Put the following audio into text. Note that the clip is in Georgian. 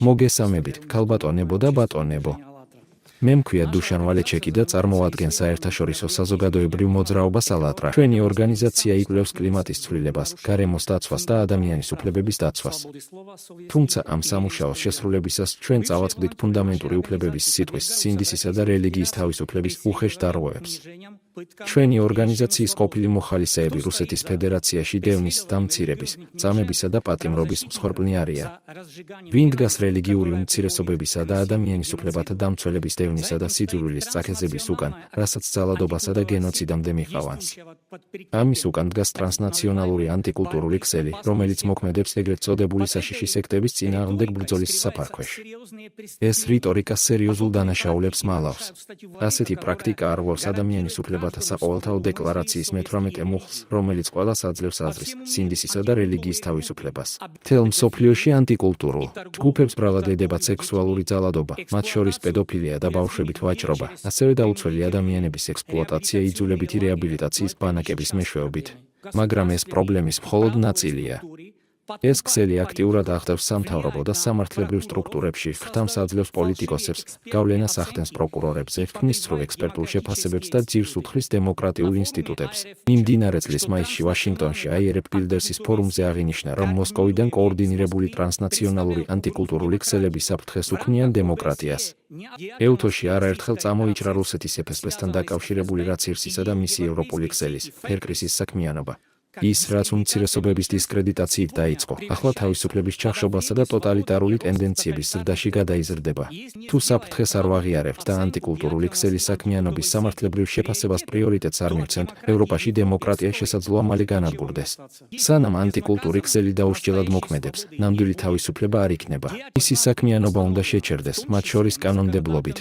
მოგესალმებით, ქალბატონებო და ბატონებო. მე მქვია დუშან ვალეჩეკი და წარმოადგენს საერთაშორისო საზოგადოებრივ მოძრაობას ალატრა. ჩვენი ორგანიზაცია იკვლევს კლიმატის ცვლილებას, გარემოს დაცვას და ადამიანის უფლებების დაცვას. თუმცა ამ სამუშაოს შესრულებისას ჩვენ წავაწყდით ფუნდამენტური უფლებების სიტყვის, სინდისისა და რელიგიის თავისუფლების უხეშ დარღვევებს. ჩვენი ორგანიზაციის ყოფილი მოხალისეები რუსეთის ფედერაციაში დევნის, დამცირების, წამებისა და პატიმრობის მსხვერპლნი არიან. ვინ დგას რელიგიური უმცირესობებისა და ადამიანის უფლებათა დამცველების დევნისა და სიძულვილის წაქეზების უკან, რასაც ძალადობასა და გენოციდამდე მიყავანს. ამის უკან დგას ტრანსნაციონალური ანტიკულტურული ქსელი, რომელიც მოქმედებს ეგრეთ წოდებული საშიში სექტების წინააღმდეგ ბრძოლის საფარქვეში. ეს რიტორიკა სერიოზულ დანაშაულებს მალავს. ასეთი პრაქტიკა არღვევს ადამიანის უფლებათა საყოველთაო დეკლარაციის მე-18 მუხლს, რომელიც ყველას აძლევს აზრის, სინდისისა და რელიგიის თავისუფლებას. მთელ მსოფლიოში ანტიკულტურულ ჯგუფებს ბრალად ედებათ სექსუალური ძალადობა, მათ შორის პედოფილია და ბავშვებით ვაჭრობა, ასევე დაუცველი ადამიანების ექსპლუატაცია იძულებითი რეაბილიტაციის ბანაკების მეშვეობით. მაგრამ ეს პრობლემის მხოლოდ ნაწილია. ეს ქსელი აქტიურად აღწევს სამთავრობო და სამართლებრივ სტრუქტურებში, ხრთამს აძლევს პოლიტიკოსებს, გავლენას ახდენს პროკურორებზე, ქმნის სრულ ექსპერტულ შეფასებებს და ძირს უთხრის დემოკრატიულ ინსტიტუტებს. მიმდინარე წლის მაისში ვაშინგტონში აიერებ ბილდერსის ფორუმზე აღინიშნა, რომ მოსკოვიდან კოორდინირებული ტრანსნაციონალური ანტიკულტურული ქსელები საფრთხეს უქმნიან დემოკრატიას. ეუთოში არაერთხელ წამოიჭრა რუსეთის FSB-სთან დაკავშირებული რაცირსისა და მისი ევროპული ქსელის, ფერკრისის საქმიანობა. ის, რაც უმცირესობების დისკრედიტაციით დაიწყო, ახლა თავისუფლების ჩახშობასა და ტოტალიტარული ტენდენციების ზრდაში გადაიზრდება. თუ საფრთხეს არ ვაღიარებთ და ანტიკულტურული ქსელის საქმიანობის სამართლებრივ შეფასებას პრიორიტეტს არ მივცემთ, ევროპაში დემოკრატია შესაძლოა მალე განადგურდეს. სანამ ანტიკულტური ქსელი დაუსჯელად მოქმედებს, ნამდვილი თავისუფლება არ იქნება. მისი საქმიანობა უნდა შეჩერდეს, მათ შორის კანონმდებლობით.